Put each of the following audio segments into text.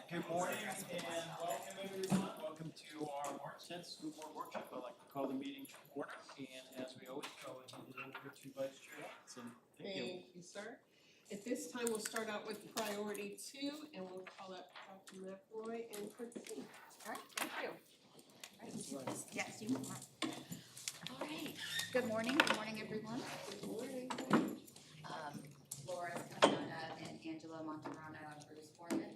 Good morning and welcome everyone. Welcome to our March 10th School Board Workshop. I'd like to call the meeting to order, and as we always go, I'll hand it over to Vice Chair Watson. Thank you. Thank you, sir. At this time, we'll start out with priority 2, and we'll call up Dr. McElroy and Christine. All right, thank you. All right, yes, you can. All right, good morning, everyone. Good morning. Laura Campana and Angela Montemurano and Bruce Foreman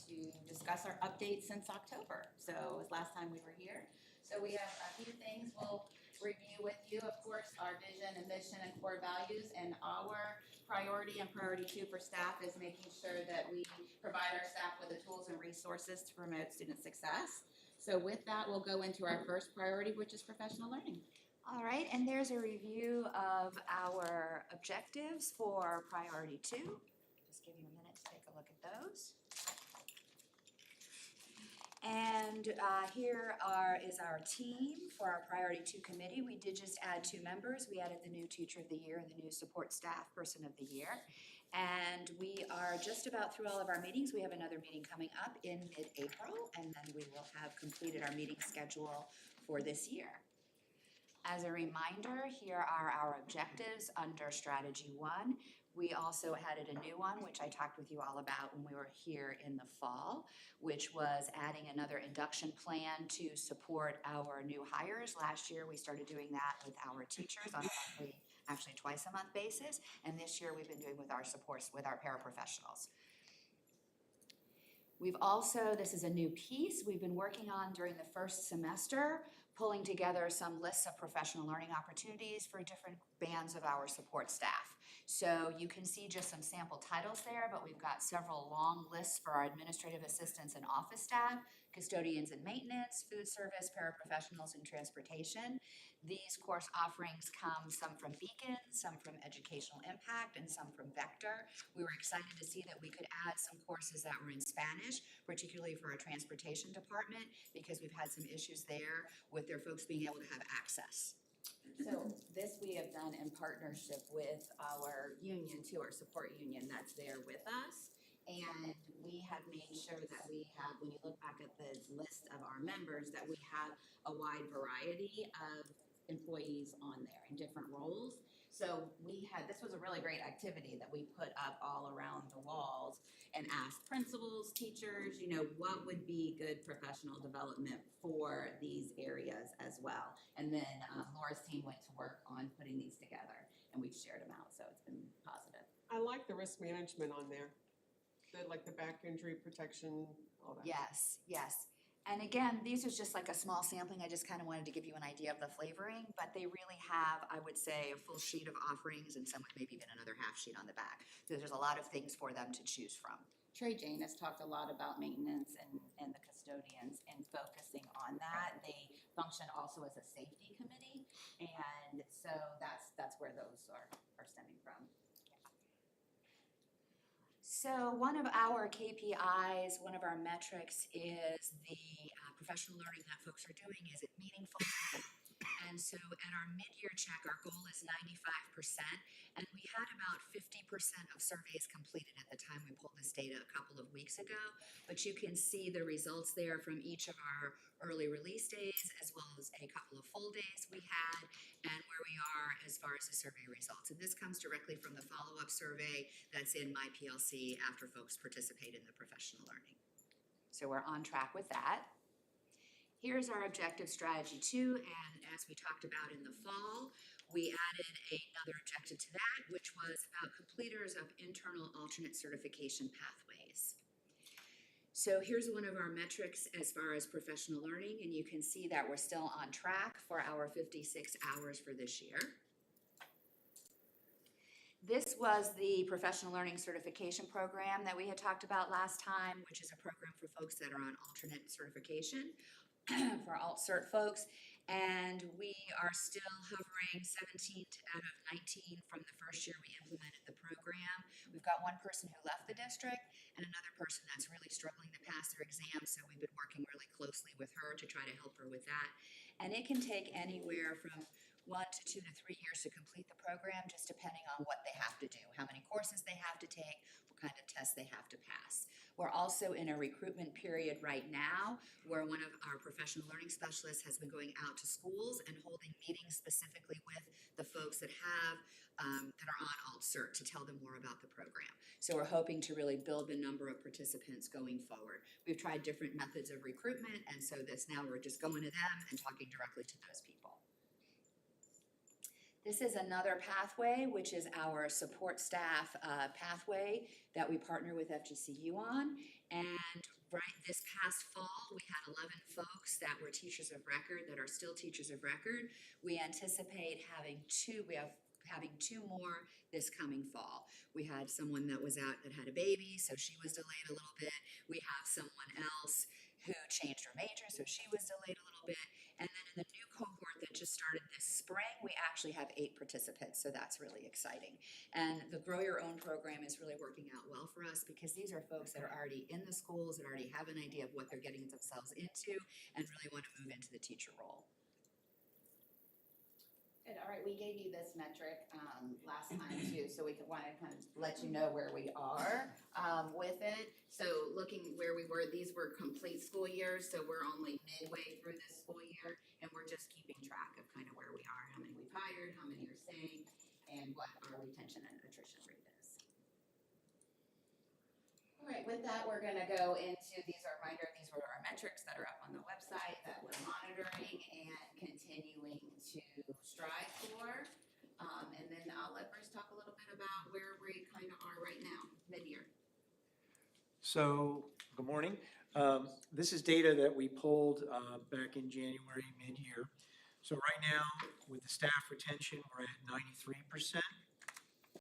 to discuss our updates since October. So it was last time we were here. So we have a few things we'll review with you. Of course, our vision and mission and core values, and our priority and priority 2 for staff is making sure that we provide our staff with the tools and resources to promote student success. So with that, we'll go into our first priority, which is professional learning. All right, and there's a review of our objectives for priority 2. Just give you a minute to take a look at those. And here is our team for our priority 2 committee. We did just add 2 members. We added the new teacher of the year and the new support staff person of the year. And we are just about through all of our meetings. We have another meeting coming up in mid-April, and then we will have completed our meeting schedule for this year. As a reminder, here are our objectives under strategy 1. We also added a new one, which I talked with you all about when we were here in the fall, which was adding another induction plan to support our new hires. Last year, we started doing that with our teachers on a monthly, actually twice a month basis. And this year we've been doing with our supports, with our paraprofessionals. We've also, this is a new piece we've been working on during the first semester, pulling together some lists of professional learning opportunities for different bands of our support staff. So you can see just some sample titles there, but we've got several long lists for our administrative assistants and office staff, custodians and maintenance, food service, paraprofessionals, and transportation. These course offerings come some from Beacon, some from Educational Impact, and some from Vector. We were excited to see that we could add some courses that were in Spanish, particularly for our transportation department, because we've had some issues there with their folks being able to have access. So this we have done in partnership with our union too, our support union that's there with us. And we have made sure that we have, when you look back at the list of our members, that we have a wide variety of employees on there in different roles. So this was a really great activity that we put up all around the walls and asked principals, teachers, what would be good professional development for these areas as well. And then Laura's team went to work on putting these together, and we've shared them out, so it's been positive. I like the risk management on there. Like the back injury protection, all that. Yes, yes. And again, these are just like a small sampling. I just kind of wanted to give you an idea of the flavoring, but they really have, I would say, a full sheet of offerings and some with maybe even another half sheet on the back. So there's a lot of things for them to choose from. Trey Jane has talked a lot about maintenance and the custodians and focusing on that. They function also as a safety committee, and so that's where those are stemming from. So one of our KPIs, one of our metrics is the professional learning that folks are doing. Is it meaningful? And so at our mid-year check, our goal is 95%, and we had about 50% of surveys completed at the time we pulled this data a couple of weeks ago. But you can see the results there from each of our early release days, as well as a couple of full days we had, and where we are as far as the survey results. And this comes directly from the follow-up survey that's in MyPLC after folks participate in the professional learning. So we're on track with that. Here's our objective strategy 2, and as we talked about in the fall, we added another objective to that, which was about completers of internal alternate certification pathways. So here's one of our metrics as far as professional learning, and you can see that we're still on track for our 56 hours for this year. This was the professional learning certification program that we had talked about last time, which is a program for folks that are on alternate certification. For alt cert folks, and we are still hovering 17 out of 19 from the first year we implemented the program. We've got one person who left the district and another person that's really struggling to pass their exam, so we've been working really closely with her to try to help her with that. And it can take anywhere from 1 to 2 to 3 years to complete the program, just depending on what they have to do, how many courses they have to take, what kind of tests they have to pass. We're also in a recruitment period right now where one of our professional learning specialists has been going out to schools and holding meetings specifically with the folks that have that are on AltCert to tell them more about the program. So we're hoping to really build the number of participants going forward. We've tried different methods of recruitment, and so now we're just going to them and talking directly to those people. This is another pathway, which is our support staff pathway that we partner with FGCU on. And right this past fall, we had 11 folks that were teachers of record, that are still teachers of record. We anticipate having two more this coming fall. We had someone that was out that had a baby, so she was delayed a little bit. We have someone else who changed her major, so she was delayed a little bit. And then in the new cohort that just started this spring, we actually have 8 participants, so that's really exciting. And the Grow Your Own program is really working out well for us because these are folks that are already in the schools, that already have an idea of what they're getting themselves into and really want to move into the teacher role. Good, all right, we gave you this metric last time too, so we want to kind of let you know where we are with it. So looking where we were, these were complete school years, so we're only midway through this school year, and we're just keeping track of kind of where we are, how many we've hired, how many are staying, and what our retention and attrition rate is. All right, with that, we're gonna go into, these are a reminder, these were our metrics that are up on the website that we're monitoring and continuing to strive for. And then I'll let Bruce talk a little bit about where we kind of are right now, mid-year. So, good morning. This is data that we pulled back in January, mid-year. So right now, with the staff retention, we're at 93%.